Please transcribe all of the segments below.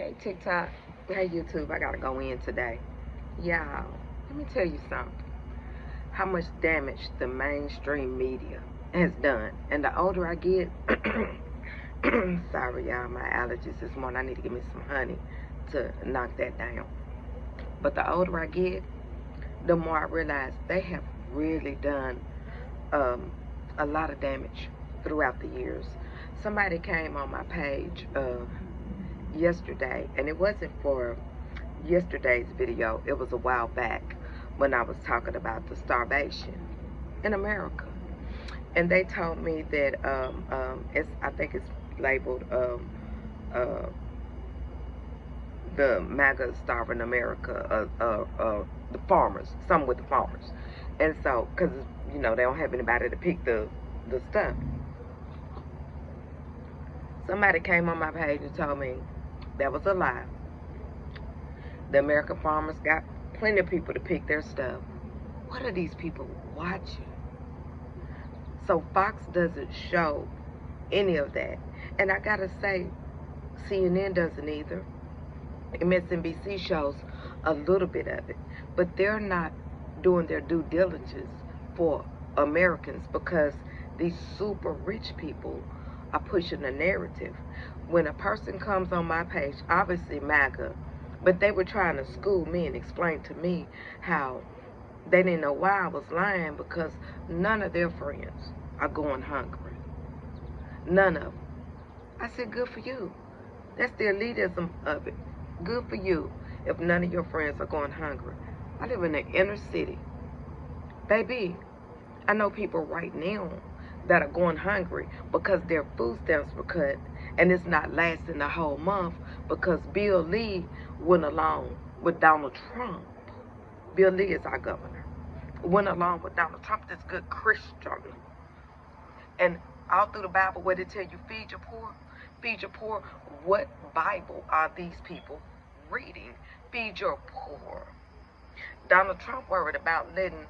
Hey TikTok, hey YouTube, I gotta go in today. Y'all, let me tell you something. How much damage the mainstream media has done. And the older I get, sorry y'all, my allergies this morning. I need to give me some honey to knock that down. But the older I get, the more I realize they have really done um, a lot of damage throughout the years. Somebody came on my page yesterday, and it wasn't for yesterday's video. It was a while back when I was talking about the starvation in America, and they told me that I think it's labeled uh, the MAGA starving America, the farmers, some with the farmers, and so because they don't have anybody to pick the stuff. Somebody came on my page and told me that was a lie. The American farmers got plenty of people to pick their stuff. What are these people watching? So Fox doesn't show any of that. And I gotta say, CNN doesn't either. MSNBC shows a little bit of it. But they're not doing their due diligence for Americans because these super rich people are pushing the narrative. When a person comes on my page, obviously MAGA, but they were trying to school me and explain to me how they didn't know why I was lying because none of their friends are going hungry. None of them. I said, good for you. That's the elitism of it. Good for you if none of your friends are going hungry. I live in the inner city. Baby, I know people right now that are going hungry because their food stamps were cut and it's not lasting the whole month because Bill Lee went along with Donald Trump. Bill Lee is our governor. Went along with Donald Trump, this good Christian. And all through the Bible, where they tell you feed your poor, feed your poor. What Bible are these people reading? Feed your poor. Donald Trump worried about letting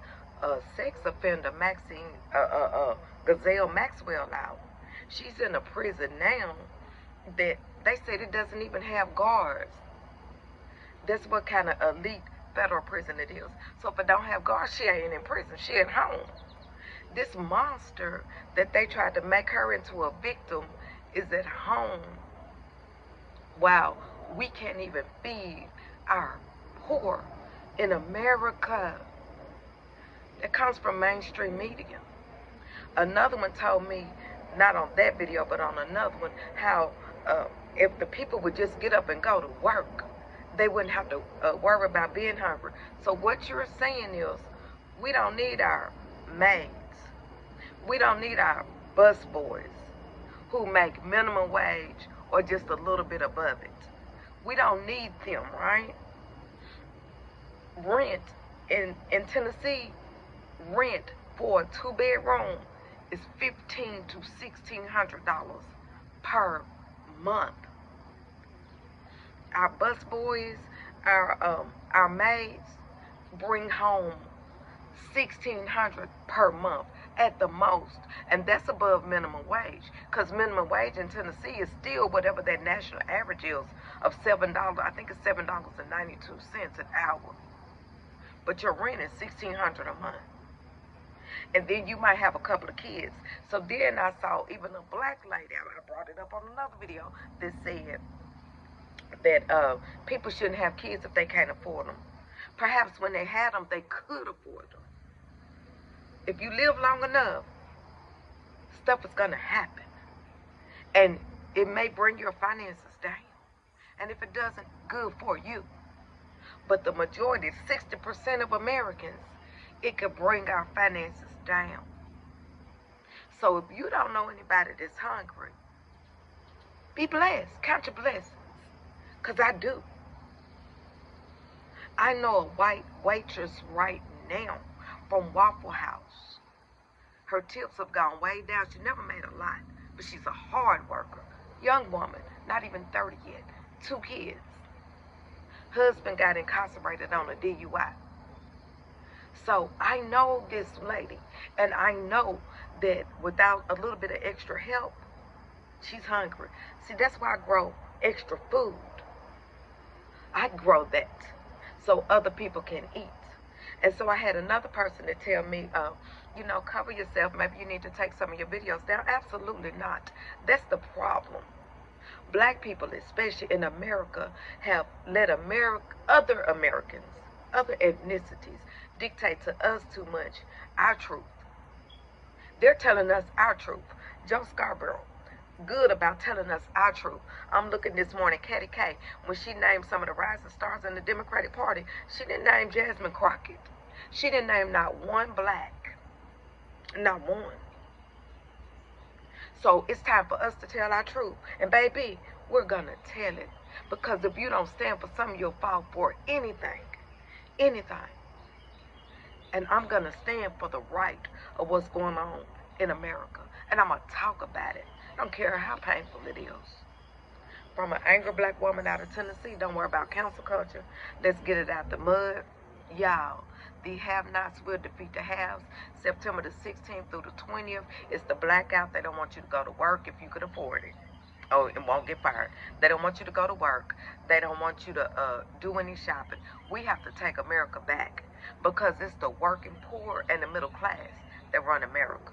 sex offender Maxine Gazelle Maxwell out. She's in a prison now that they said it doesn't even have guards. That's what kind of elite federal prison it is. So if it don't have guards, she ain't in prison. She at home. This monster that they tried to make her into a victim is at home. Wow, we can't even feed our poor in America. It comes from mainstream media. Another one told me, not on that video, but on another one, how if the people would just get up and go to work, they wouldn't have to worry about being hungry. So what you're saying is, we don't need our maids. We don't need our bus boys who make minimum wage or just a little bit above it. We don't need them, right? Rent in Tennessee, rent for a 2-bedroom is $1,500 to $1,600 per month. Our bus boys, our maids bring home $1,600 per month at the most, and that's above minimum wage. Because minimum wage in Tennessee is still whatever that national average is of $7. I think it's $7.92 an hour. But your rent is $1,600 a month. And then you might have a couple of kids. So then I saw even a black lady, I brought it up on another video, that said that people shouldn't have kids if they can't afford them. Perhaps when they had them, they could afford them. If you live long enough, stuff is going to happen. And it may bring your finances down. And if it doesn't, good for you. But the majority, 60% of Americans, it could bring our finances down. So if you don't know anybody that's hungry, be blessed. Count your blessings. Because I do. I know a white waitress right now from Waffle House. Her tips have gone way down. She never made a lot, but she's a hard worker. Young woman, not even 30 yet. 2 kids. Husband got incarcerated on a DUI. So I know this lady, and I know that without a little bit of extra help, she's hungry. See, that's why I grow extra food. I grow that so other people can eat. And so I had another person to tell me, cover yourself. Maybe you need to take some of your videos down. Absolutely not. That's the problem. Black people, especially in America, have let other Americans, other ethnicities, dictate to us too much our truth. They're telling us our truth. Joe Scarborough, good about telling us our truth. I'm looking this morning, Katty K, when she named some of the rising stars in the Democratic Party, she didn't name Jasmine Crockett. She didn't name not one black. Not one. So it's time for us to tell our truth. And baby, we're going to tell it. Because if you don't stand for something, you'll fall for anything. Anything. And I'm going to stand for the right of what's going on in America. And I'm going to talk about it. I don't care how painful it is. From an angry black woman out of Tennessee, don't worry about cancel culture. Let's get it out the mud. Y'all, the have-nots will defeat the haves. September the 16th through the 20th, it's the blackout. They don't want you to go to work if you could afford it. Oh, it won't get fired. They don't want you to go to work. They don't want you to do any shopping. We have to take America back because it's the working poor and the middle class that run America,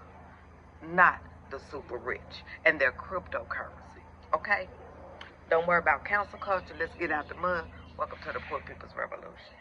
not the super rich and their cryptocurrency. Okay? Don't worry about cancel culture. Let's get out the mud. Welcome to the Poor People's Revolution.